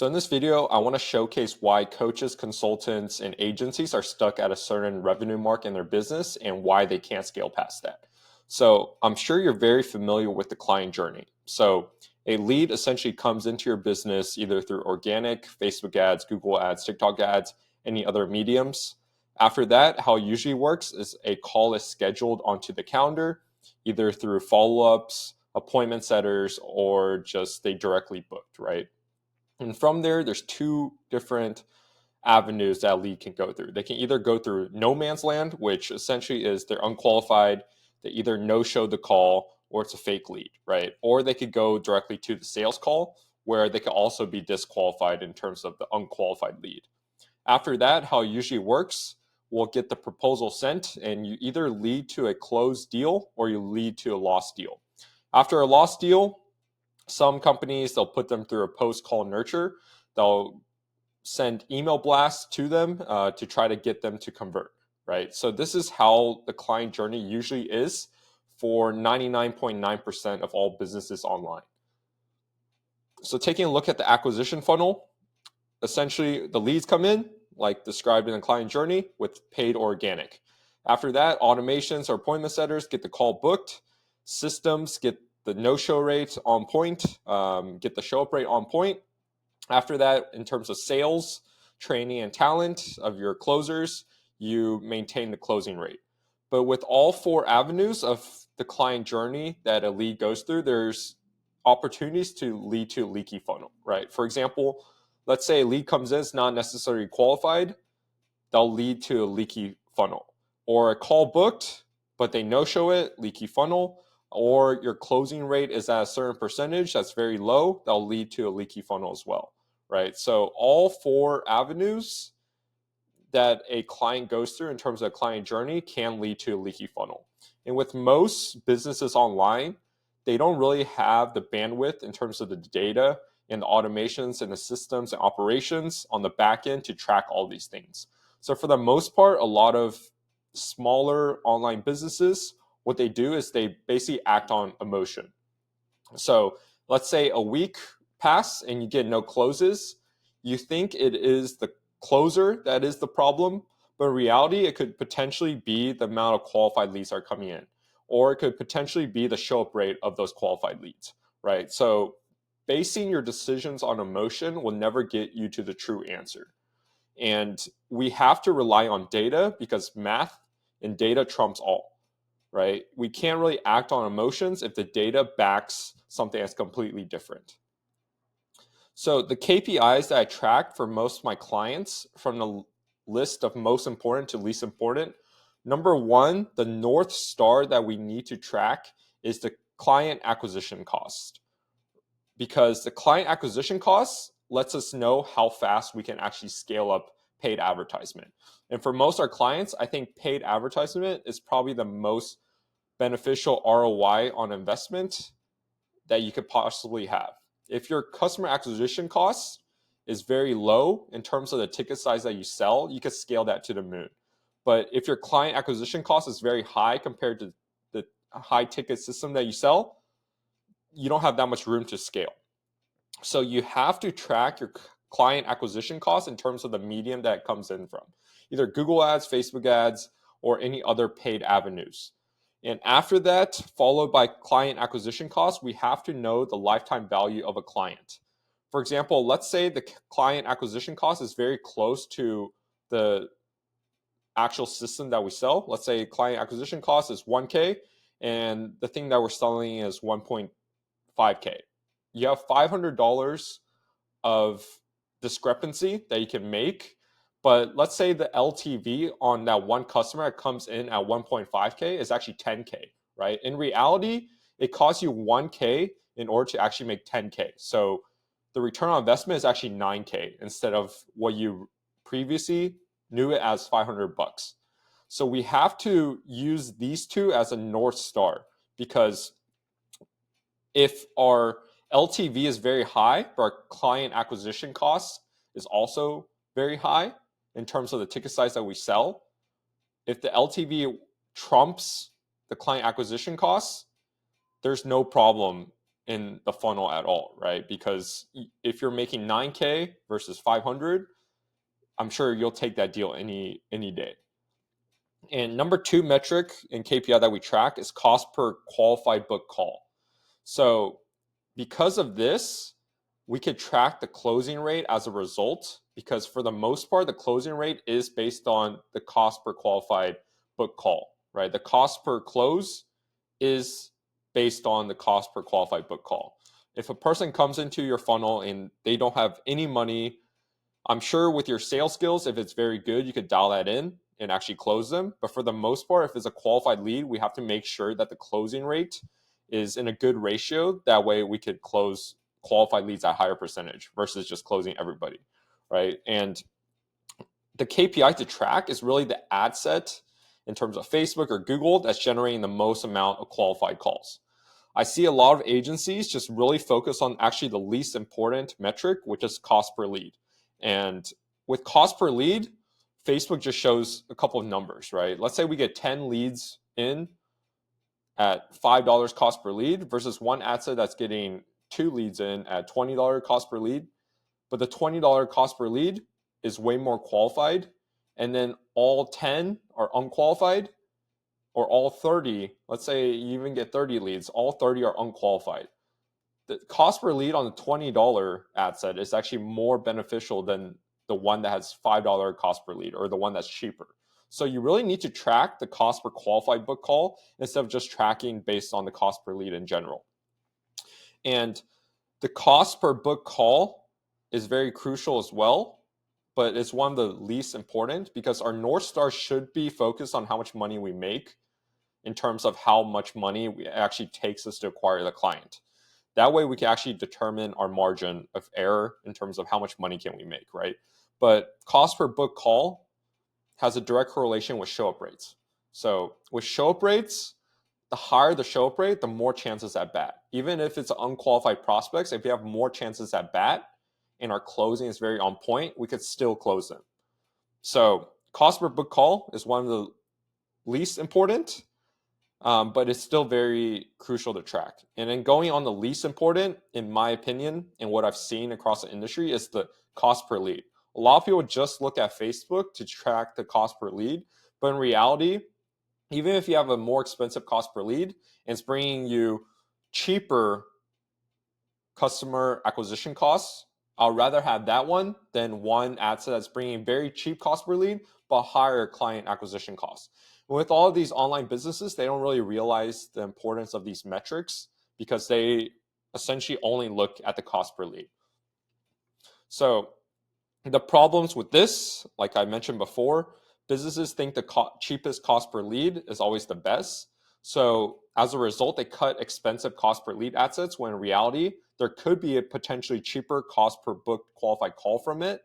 So in this video, I want to showcase why coaches, consultants, and agencies are stuck at a certain revenue mark in their business and why they can't scale past that. So I'm sure you're very familiar with the client journey. So a lead essentially comes into your business either through organic, Facebook ads, Google ads, TikTok ads, any other mediums. After that, how it usually works is a call is scheduled onto the calendar, either through follow-ups, appointment setters, or just they directly booked, right? And from there, there's two different avenues that a lead can go through. They can either go through no man's land, which essentially is they're unqualified, they either no-show the call or it's a fake lead, right? Or they could go directly to the sales call, where they could also be disqualified in terms of the unqualified lead. After that, how it usually works, we'll get the proposal sent, and you either lead to a closed deal or you lead to a lost deal. After a lost deal, some companies, they'll put them through a post-call nurture. They'll send email blasts to them to try to get them to convert, right? So this is how the client journey usually is for 99.9% of all businesses online. So taking a look at the acquisition funnel, essentially the leads come in, like described in the client journey, with paid organic. After that, automations or appointment setters get the call booked. Systems get the no-show rate on point, get the show-up rate on point. After that, in terms of sales, training, and talent of your closers, you maintain the closing rate. But with all four avenues of the client journey that a lead goes through, there's opportunities to lead to a leaky funnel, right? For example, let's say a lead comes in, it's not necessarily qualified, they'll lead to a leaky funnel. Or a call booked, but they no-show it, leaky funnel. Or your closing rate is at a certain percentage that's very low, that'll lead to a leaky funnel as well, right? So all four avenues that a client goes through in terms of a client journey can lead to a leaky funnel. And with most businesses online, they don't really have the bandwidth in terms of the data and the automations and the systems and operations on the back end to track all these things. So for the most part, a lot of smaller online businesses, what they do is they basically act on emotion. So let's say a week pass and you get no closes. You think it is the closer that is the problem, but in reality, it could potentially be the amount of qualified leads that are coming in, or it could potentially be the show-up rate of those qualified leads, right? So basing your decisions on emotion will never get you to the true answer. And we have to rely on data because math and data trumps all, right? We can't really act on emotions if the data backs something that's completely different. So the KPIs that I track for most of my clients from the list of most important to least important, number one, the North Star that we need to track is the client acquisition cost. Because the client acquisition cost lets us know how fast we can actually scale up paid advertisement. And for most of our clients, I think paid advertisement is probably the most beneficial ROI on investment that you could possibly have. If your customer acquisition cost is very low in terms of the ticket size that you sell, you could scale that to the moon. But if your client acquisition cost is very high compared to the high ticket system that you sell, you don't have that much room to scale. So you have to track your client acquisition costs in terms of the medium that it comes in from, either Google ads, Facebook ads, or any other paid avenues. And after that, followed by client acquisition costs, we have to know the lifetime value of a client. For example, let's say the client acquisition cost is very close to the actual system that we sell. Let's say client acquisition cost is 1K and the thing that we're selling is 1.5K. You have $500 of discrepancy that you can make. But let's say the LTV on that one customer that comes in at 1.5K is actually 10K, right? In reality, it costs you 1K in order to actually make 10K. So the return on investment is actually 9K instead of what you previously knew it as 500 bucks. So we have to use these two as a North Star because if our LTV is very high, but our client acquisition cost is also very high in terms of the ticket size that we sell. If the LTV trumps the client acquisition costs, there's no problem in the funnel at all, right? Because if you're making 9K versus 500, I'm sure you'll take that deal any day. And number two metric in KPI that we track is cost per qualified book call. So because of this, we could track the closing rate as a result, because for the most part, the closing rate is based on the cost per qualified book call, right? The cost per close is based on the cost per qualified book call. If a person comes into your funnel and they don't have any money, I'm sure with your sales skills, if it's very good, you could dial that in and actually close them. But for the most part, if it's a qualified lead, we have to make sure that the closing rate is in a good ratio. That way we could close qualified leads at a higher percentage versus just closing everybody, right? And the KPI to track is really the ad set in terms of Facebook or Google that's generating the most amount of qualified calls. I see a lot of agencies just really focus on actually the least important metric, which is cost per lead. And with cost per lead, Facebook just shows a couple of numbers, right? Let's say we get 10 leads in at $5 cost per lead versus one ad set that's getting 2 leads in at $20 cost per lead. But the $20 cost per lead is way more qualified. And then all 10 are unqualified, or all 30, let's say you even get 30 leads, all 30 are unqualified. The cost per lead on the $20 ad set is actually more beneficial than the one that has $5 cost per lead or the one that's cheaper. So you really need to track the cost per qualified book call instead of just tracking based on the cost per lead in general. And the cost per book call is very crucial as well, but it's one of the least important because our North Star should be focused on how much money we make in terms of how much money it actually takes us to acquire the client. That way we can actually determine our margin of error in terms of how much money can we make, right? But cost per book call has a direct correlation with show up rates. So with show up rates, the higher the show up rate, the more chances at bat. Even if it's unqualified prospects, if we have more chances at bat and our closing is very on point, we could still close them. So cost per book call is one of the least important, but it's still very crucial to track. And then going on the least important, in my opinion, and what I've seen across the industry is the cost per lead. A lot of people just look at Facebook to track the cost per lead, but in reality, even if you have a more expensive cost per lead and it's bringing you cheaper customer acquisition costs, I'll rather have that one than one ad set that's bringing very cheap cost per lead but higher client acquisition costs. With all of these online businesses, they don't really realize the importance of these metrics because they essentially only look at the cost per lead. So the problems with this, like I mentioned before, businesses think the cheapest cost per lead is always the best. So as a result, they cut expensive cost per lead ad sets when in reality, there could be a potentially cheaper cost per booked qualified call from it,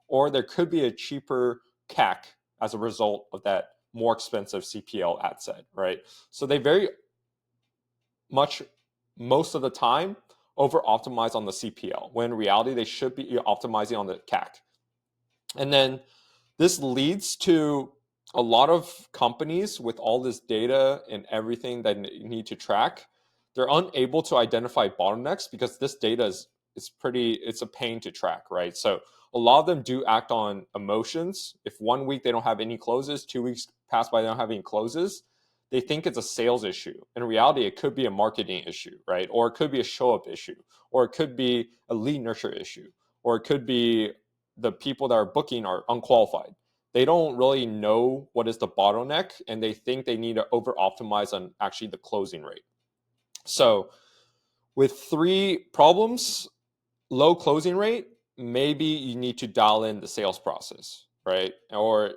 or there could be a cheaper CAC as a result of that more expensive CPL ad set, right? So they very much, most of the time, over optimize on the CPL, when in reality, they should be optimizing on the CAC. And then this leads to a lot of companies with all this data and everything that you need to track. They're unable to identify bottlenecks because this data is it's a pain to track, right? So a lot of them do act on emotions. If 1 week they don't have any closes, 2 weeks pass by they don't have any closes, they think it's a sales issue. In reality, it could be a marketing issue, right? Or it could be a show up issue, or it could be a lead nurture issue, or it could be the people that are booking are unqualified. They don't really know what is the bottleneck, and they think they need to over optimize on actually the closing rate. So with 3 problems, low closing rate, maybe you need to dial in the sales process, right? Or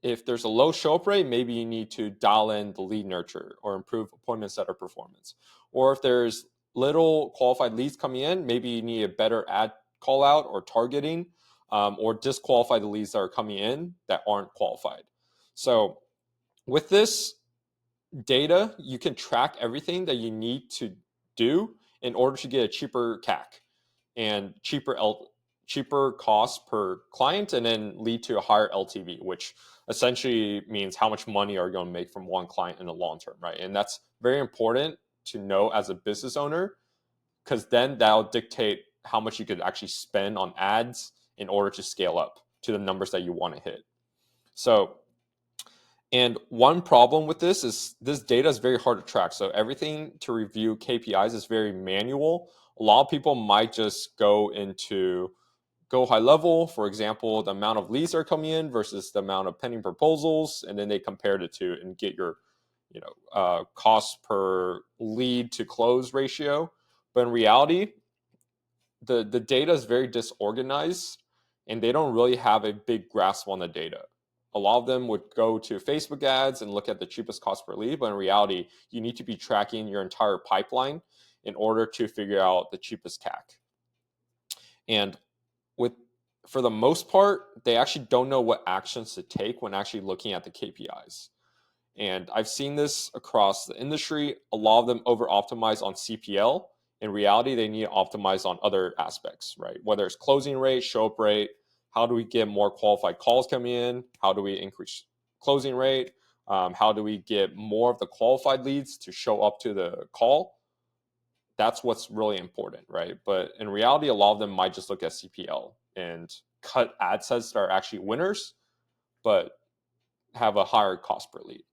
if there's a low show up rate, maybe you need to dial in the lead nurture or improve appointment setter performance. Or if there's little qualified leads coming in, maybe you need a better ad call out or targeting, or disqualify the leads that are coming in that aren't qualified. So with this data, you can track everything that you need to do in order to get a cheaper CAC and cheaper cost per client, and then lead to a higher LTV, which essentially means how much money are you going to make from one client in the long term, right? And that's very important to know as a business owner because then that'll dictate how much you could actually spend on ads in order to scale up to the numbers that you want to hit. So, and one problem with this is this data is very hard to track. So everything to review KPIs is very manual. A lot of people might just go high level, for example, the amount of leads that are coming in versus the amount of pending proposals, and then they compare the two and get your cost per lead to close ratio. But in reality, the data is very disorganized, and they don't really have a big grasp on the data. A lot of them would go to Facebook ads and look at the cheapest cost per lead, but in reality, you need to be tracking your entire pipeline in order to figure out the cheapest CAC. And for the most part, they actually don't know what actions to take when actually looking at the KPIs. And I've seen this across the industry. A lot of them over optimize on CPL. In reality, they need to optimize on other aspects, right? Whether it's closing rate, show up rate, how do we get more qualified calls coming in? How do we increase closing rate? How do we get more of the qualified leads to show up to the call? That's what's really important, right? But in reality, a lot of them might just look at CPL and cut ad sets that are actually winners, but have a higher cost per lead.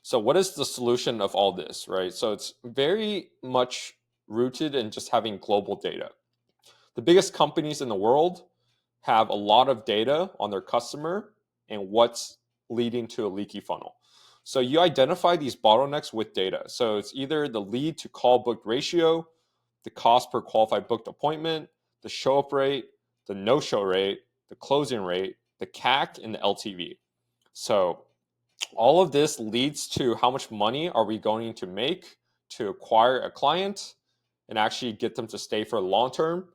So what is the solution of all this, right? So it's very much rooted in just having global data. The biggest companies in the world have a lot of data on their customer and what's leading to a leaky funnel. So you identify these bottlenecks with data. So it's either the lead to call booked ratio, the cost per qualified booked appointment, the show up rate, the no show rate, the closing rate, the CAC, and the LTV. So all of this leads to how much money are we going to make to acquire a client and actually get them to stay for long term,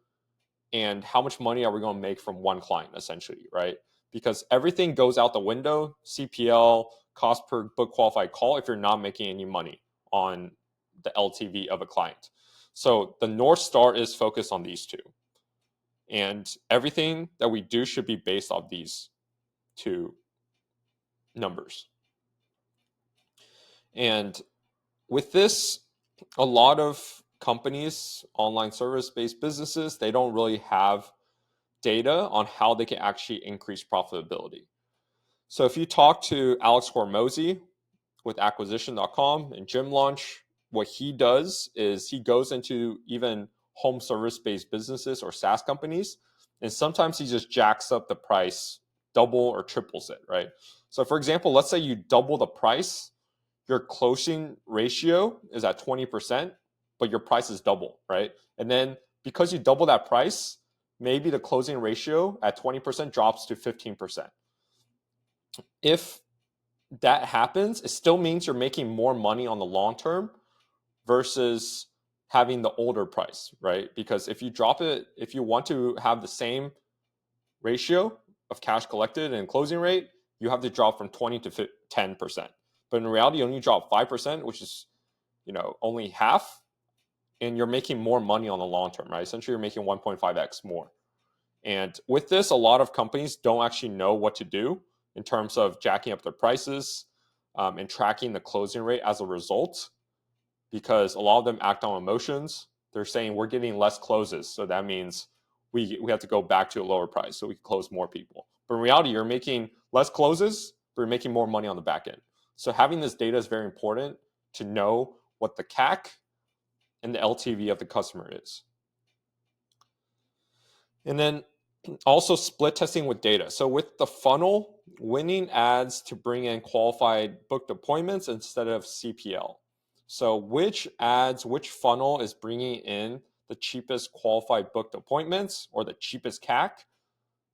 and how much money are we going to make from one client, essentially, right? Because everything goes out the window, CPL, cost per book qualified call, if you're not making any money on the LTV of a client. So the North Star is focused on these two. And everything that we do should be based off these two numbers. And with this, a lot of companies, online service-based businesses, they don't really have data on how they can actually increase profitability. So if you talk to Alex Hormozy with acquisition.com and Gym Launch, what he does is he goes into even home service-based businesses or SaaS companies, and sometimes he just jacks up the price, double or triples it, right? So for example, let's say you double the price, your closing ratio is at 20%, but your price is double, right? And then because you double that price, maybe the closing ratio at 20% drops to 15%. If that happens, it still means you're making more money on the long term versus having the older price, right? Because if you drop it, if you want to have the same ratio of cash collected and closing rate, you have to drop from 20 to 10%. But in reality, you only drop 5%, which is, only half, and you're making more money on the long term, right? Essentially, you're making 1.5x more. And with this, a lot of companies don't actually know what to do in terms of jacking up their prices and tracking the closing rate as a result, because a lot of them act on emotions. They're saying we're getting less closes, so that means we have to go back to a lower price so we can close more people. But in reality, you're making less closes, but you're making more money on the back end. So having this data is very important to know what the CAC and the LTV of the customer is. And then also split testing with data. So with the funnel, winning ads to bring in qualified booked appointments instead of CPL. So which funnel is bringing in the cheapest qualified booked appointments or the cheapest CAC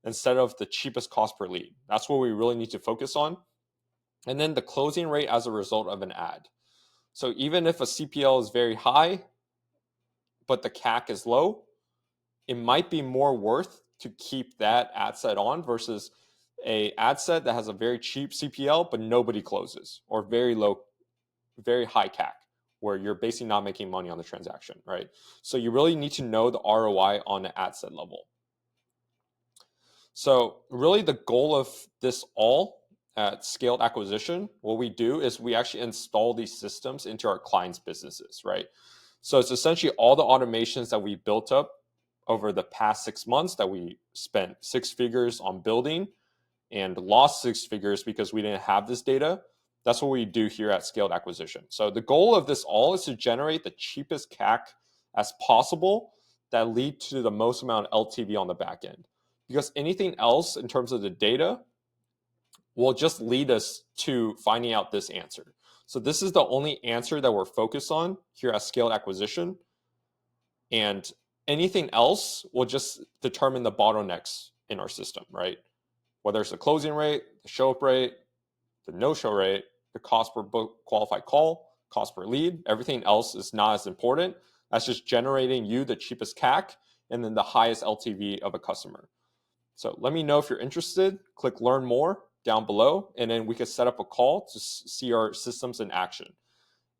instead of the cheapest cost per lead? That's what we really need to focus on. And then the closing rate as a result of an ad. So even if a CPL is very high, but the CAC is low, it might be more worth to keep that ad set on versus a ad set that has a very cheap CPL, but nobody closes, or very low, very high CAC, where you're basically not making money on the transaction, right? So you really need to know the ROI on the ad set level. So really the goal of this all at Scaled Acquisition, what we do is we actually install these systems into our clients' businesses, right? So it's essentially all the automations that we built up over the past 6 months that we spent 6 figures on building and lost 6 figures because we didn't have this data. That's what we do here at Scaled Acquisition. So the goal of this all is to generate the cheapest CAC as possible that lead to the most amount of LTV on the back end. Because anything else in terms of the data will just lead us to finding out this answer. So this is the only answer that we're focused on here at Scaled Acquisition. And anything else will just determine the bottlenecks in our system, right? Whether it's the closing rate, the show-up rate, the no-show rate, the cost per book qualified call, cost per lead, everything else is not as important. That's just generating you the cheapest CAC and then the highest LTV of a customer. So let me know if you're interested. Click learn more down below, and then we can set up a call to see our systems in action.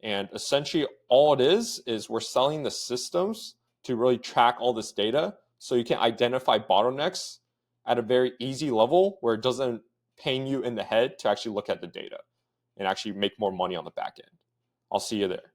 And essentially all it is we're selling the systems to really track all this data so you can identify bottlenecks at a very easy level where it doesn't pain you in the head to actually look at the data and actually make more money on the back end. I'll see you there.